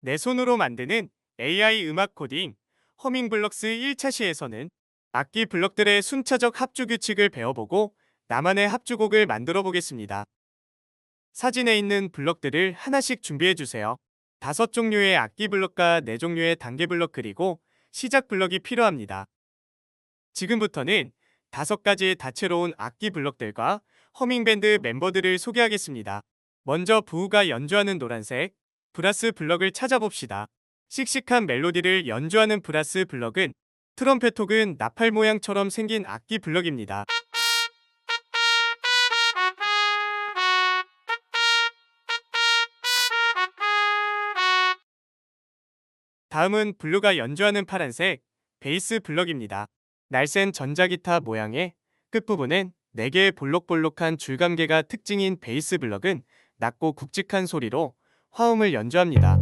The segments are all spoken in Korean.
내 손으로 만드는 AI 음악 코딩 허밍블럭스 1차 시에서는 악기 블럭들의 순차적 합주 규칙을 배워보고 나만의 합주곡을 만들어 보겠습니다. 사진에 있는 블럭들을 하나씩 준비해 주세요. 5종류의 악기 블럭과 4종류의 단계 블럭 그리고 시작 블럭이 필요합니다. 지금부터는 5가지의 다채로운 악기 블럭들과 허밍밴드 멤버들을 소개하겠습니다. 먼저 부우가 연주하는 노란색 브라스 블럭을 찾아봅시다. 씩씩한 멜로디를 연주하는 브라스 블럭은 트럼펫 혹은 나팔 모양처럼 생긴 악기 블럭입니다. 다음은 블루가 연주하는 파란색 베이스 블럭입니다. 날쌘 전자기타 모양의 끝부분엔 4개의 볼록볼록한 줄감개가 특징인 베이스 블럭은 낮고 굵직한 소리로 화음을 연주합니다.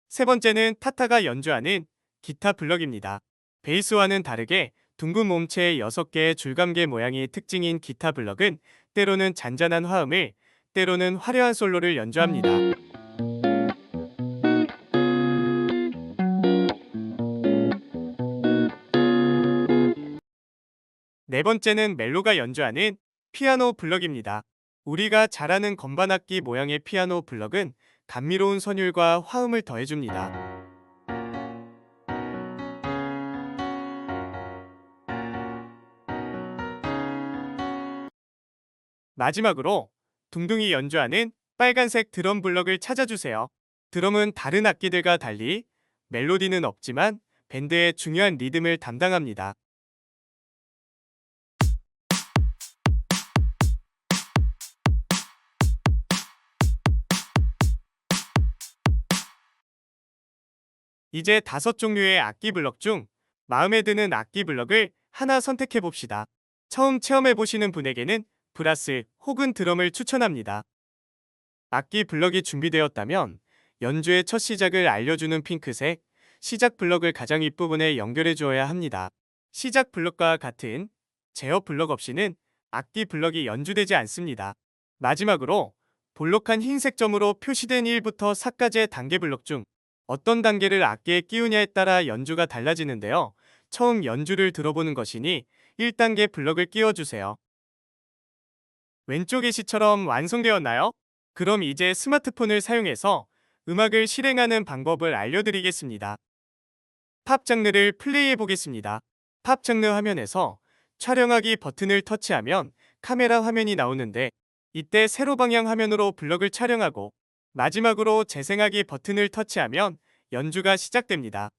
세 번째는 타타가 연주하는 기타 블럭입니다. 베이스와는 다르게 둥근 몸체의 6개의 줄감개 모양이 특징인 기타 블럭은 때로는 잔잔한 화음을, 때로는 화려한 솔로를 연주합니다. 네 번째는 멜로가 연주하는 피아노 블럭입니다. 우리가 잘 아는 건반악기 모양의 피아노 블럭은 감미로운 선율과 화음을 더해줍니다. 마지막으로 둥둥이 연주하는 빨간색 드럼 블럭을 찾아주세요. 드럼은 다른 악기들과 달리 멜로디는 없지만 밴드의 중요한 리듬을 담당합니다. 이제 5종류의 악기 블럭 중 마음에 드는 악기 블럭을 하나 선택해 봅시다. 처음 체험해 보시는 분에게는 브라스 혹은 드럼을 추천합니다. 악기 블럭이 준비되었다면 연주의 첫 시작을 알려주는 핑크색 시작 블럭을 가장 윗부분에 연결해 주어야 합니다. 시작 블럭과 같은 제어 블럭 없이는 악기 블럭이 연주되지 않습니다. 마지막으로 볼록한 흰색 점으로 표시된 1부터 4까지의 단계 블럭 중 어떤 단계를 악기에 끼우냐에 따라 연주가 달라지는데요. 처음 연주를 들어보는 것이니 1단계 블럭을 끼워주세요. 왼쪽의 시처럼 완성되었나요? 그럼 이제 스마트폰을 사용해서 음악을 실행하는 방법을 알려드리겠습니다. 팝 장르를 플레이해 보겠습니다. 팝 장르 화면에서 촬영하기 버튼을 터치하면 카메라 화면이 나오는데 이때 세로 방향 화면으로 블럭을 촬영하고 마지막으로 재생하기 버튼을 터치하면 연주가 시작됩니다.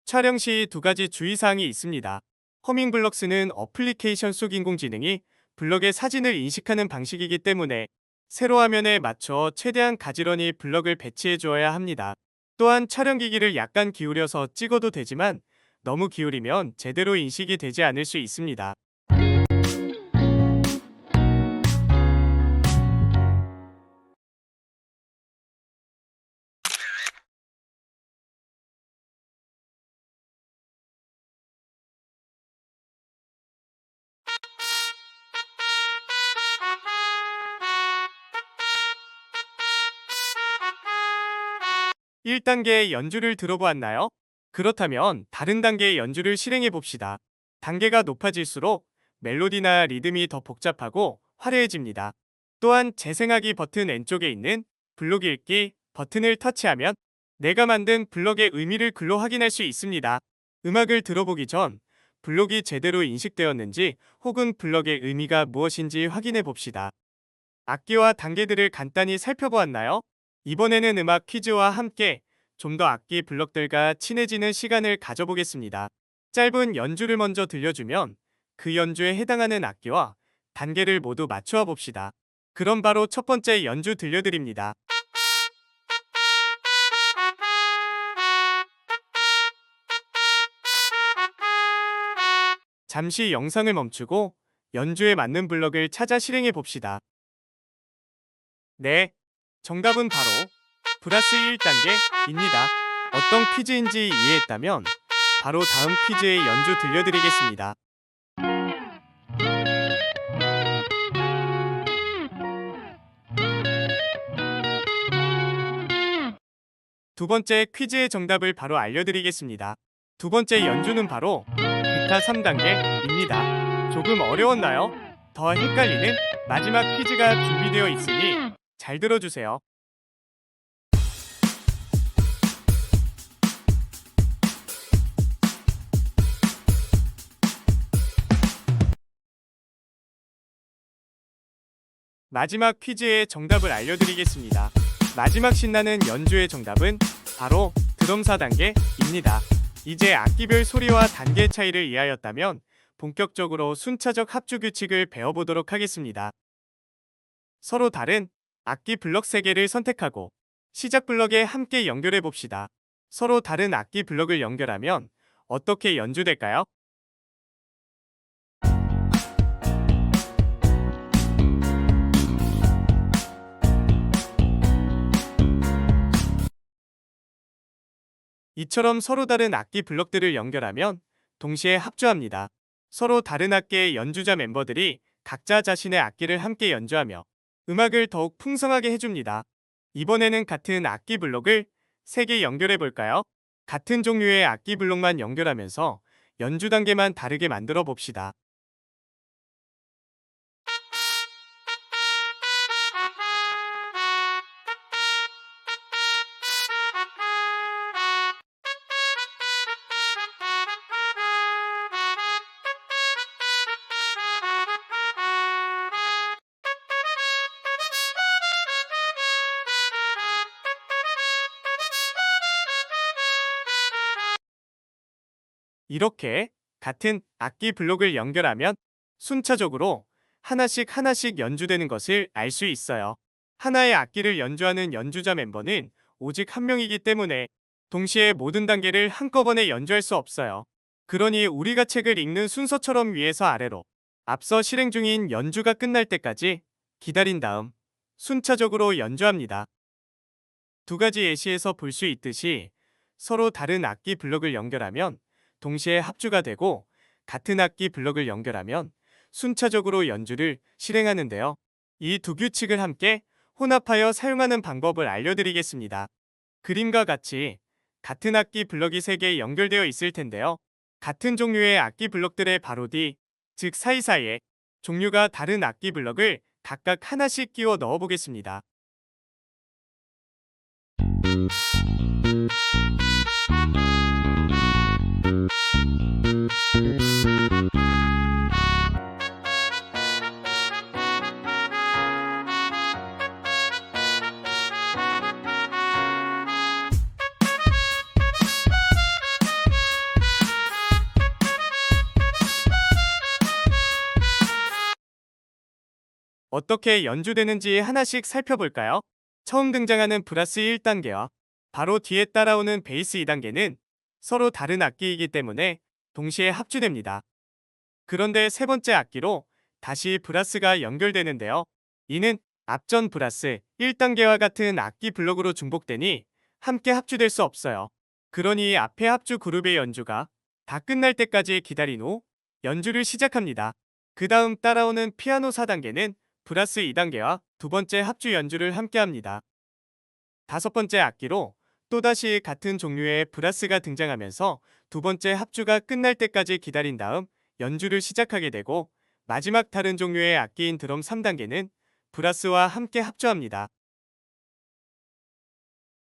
촬영 시 2가지 주의사항이 있습니다. 허밍블럭스는 어플리케이션 속 인공지능이 블럭의 사진을 인식하는 방식이기 때문에 세로 화면에 맞춰 최대한 가지런히 블럭을 배치해 주어야 합니다. 또한 촬영기기를 약간 기울여서 찍어도 되지만 너무 기울이면 제대로 인식이 되지 않을 수 있습니다. 1단계의 연주를 들어보았나요? 그렇다면 다른 단계의 연주를 실행해 봅시다. 단계가 높아질수록 멜로디나 리듬이 더 복잡하고 화려해집니다. 또한 재생하기 버튼 왼쪽에 있는 블록 읽기 버튼을 터치하면 내가 만든 블럭의 의미를 글로 확인할 수 있습니다. 음악을 들어보기 전 블록이 제대로 인식되었는지 혹은 블럭의 의미가 무엇인지 확인해 봅시다. 악기와 단계들을 간단히 살펴보았나요? 이번에는 음악 퀴즈와 함께 좀 더 악기 블럭들과 친해지는 시간을 가져보겠습니다. 짧은 연주를 먼저 들려주면 그 연주에 해당하는 악기와 단계를 모두 맞추어 봅시다. 그럼 바로 첫 번째 연주 들려드립니다. 잠시 영상을 멈추고 연주에 맞는 블럭을 찾아 실행해 봅시다. 네, 정답은 바로 브라스 1단계입니다. 어떤 퀴즈인지 이해했다면 바로 다음 퀴즈의 연주 들려드리겠습니다. 두 번째 퀴즈의 정답을 바로 알려드리겠습니다. 두 번째 연주는 바로 기타 3단계입니다. 조금 어려웠나요? 더 헷갈리는 마지막 퀴즈가 준비되어 있으니 잘 들어주세요. 마지막 퀴즈의 정답을 알려드리겠습니다. 마지막 신나는 연주의 정답은 바로 드럼 4단계입니다. 이제 악기별 소리와 단계 차이를 이해하였다면 본격적으로 순차적 합주 규칙을 배워보도록 하겠습니다. 서로 다른 악기 블럭 3개를 선택하고 시작 블럭에 함께 연결해 봅시다. 서로 다른 악기 블럭을 연결하면 어떻게 연주될까요? 이처럼 서로 다른 악기 블럭들을 연결하면 동시에 합주합니다. 서로 다른 악기의 연주자 멤버들이 각자 자신의 악기를 함께 연주하며 음악을 더욱 풍성하게 해줍니다. 이번에는 같은 악기 블록을 3개 연결해 볼까요? 같은 종류의 악기 블록만 연결하면서 연주 단계만 다르게 만들어 봅시다. 이렇게 같은 악기 블록을 연결하면 순차적으로 하나씩 연주되는 것을 알 수 있어요. 하나의 악기를 연주하는 연주자 멤버는 오직 한 명이기 때문에 동시에 모든 단계를 한꺼번에 연주할 수 없어요. 그러니 우리가 책을 읽는 순서처럼 위에서 아래로 앞서 실행 중인 연주가 끝날 때까지 기다린 다음 순차적으로 연주합니다. 두 가지 예시에서 볼 수 있듯이 서로 다른 악기 블록을 연결하면 동시에 합주가 되고 같은 악기 블럭을 연결하면 순차적으로 연주를 실행하는데요. 이 두 규칙을 함께 혼합하여 사용하는 방법을 알려드리겠습니다. 그림과 같이 같은 악기 블럭이 3개 연결되어 있을 텐데요. 같은 종류의 악기 블럭들의 바로 뒤, 즉 사이사이에 종류가 다른 악기 블럭을 각각 하나씩 끼워 넣어 보겠습니다. 어떻게 연주되는지 하나씩 살펴볼까요? 처음 등장하는 브라스 1단계와 바로 뒤에 따라오는 베이스 2단계는 서로 다른 악기이기 때문에 동시에 합주됩니다. 그런데 세 번째 악기로 다시 브라스가 연결되는데요. 이는 앞전 브라스 1단계와 같은 악기 블록으로 중복되니 함께 합주될 수 없어요. 그러니 앞에 합주 그룹의 연주가 다 끝날 때까지 기다린 후 연주를 시작합니다. 그 다음 따라오는 피아노 4단계는 브라스 2단계와 두 번째 합주 연주를 함께합니다. 다섯 번째 악기로 또다시 같은 종류의 브라스가 등장하면서 두 번째 합주가 끝날 때까지 기다린 다음 연주를 시작하게 되고 마지막 다른 종류의 악기인 드럼 3단계는 브라스와 함께 합주합니다.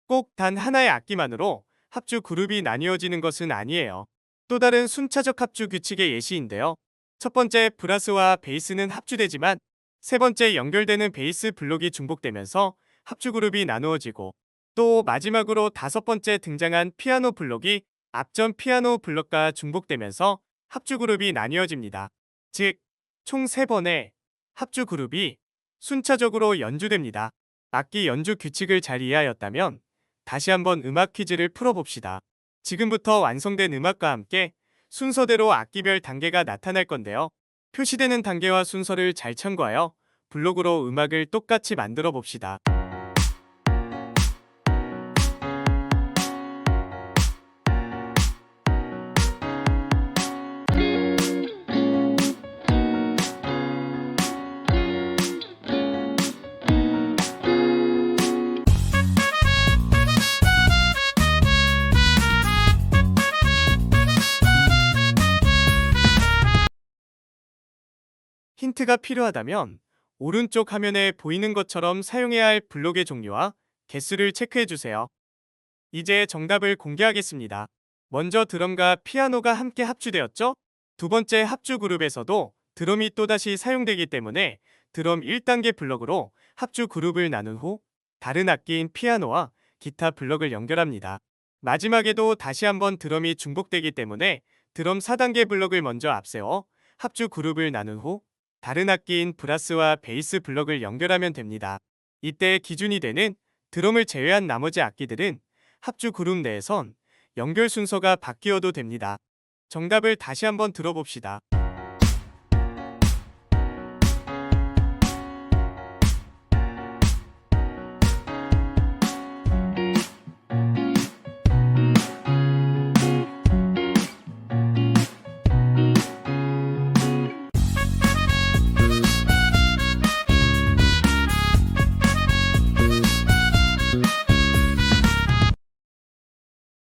꼭 단 하나의 악기만으로 합주 그룹이 나뉘어지는 것은 아니에요. 또 다른 순차적 합주 규칙의 예시인데요. 첫 번째 브라스와 베이스는 합주되지만 세 번째 연결되는 베이스 블록이 중복되면서 합주 그룹이 나누어지고 또 마지막으로 다섯 번째 등장한 피아노 블록이 앞전 피아노 블록과 중복되면서 합주 그룹이 나뉘어집니다. 즉, 총 3번의 합주 그룹이 순차적으로 연주됩니다. 악기 연주 규칙을 잘 이해하였다면 다시 한번 음악 퀴즈를 풀어봅시다. 지금부터 완성된 음악과 함께 순서대로 악기별 단계가 나타날 건데요. 표시되는 단계와 순서를 잘 참고하여 블록으로 음악을 똑같이 만들어 봅시다. 힌트가 필요하다면 오른쪽 화면에 보이는 것처럼 사용해야 할 블록의 종류와 개수를 체크해 주세요. 이제 정답을 공개하겠습니다. 먼저 드럼과 피아노가 함께 합주되었죠? 두 번째 합주 그룹에서도 드럼이 또다시 사용되기 때문에 드럼 1단계 블럭으로 합주 그룹을 나눈 후 다른 악기인 피아노와 기타 블럭을 연결합니다. 마지막에도 다시 한번 드럼이 중복되기 때문에 드럼 4단계 블럭을 먼저 앞세워 합주 그룹을 나눈 후 다른 악기인 브라스와 베이스 블럭을 연결하면 됩니다. 이때 기준이 되는 드럼을 제외한 나머지 악기들은 합주 그룹 내에선 연결 순서가 바뀌어도 됩니다. 정답을 다시 한번 들어봅시다.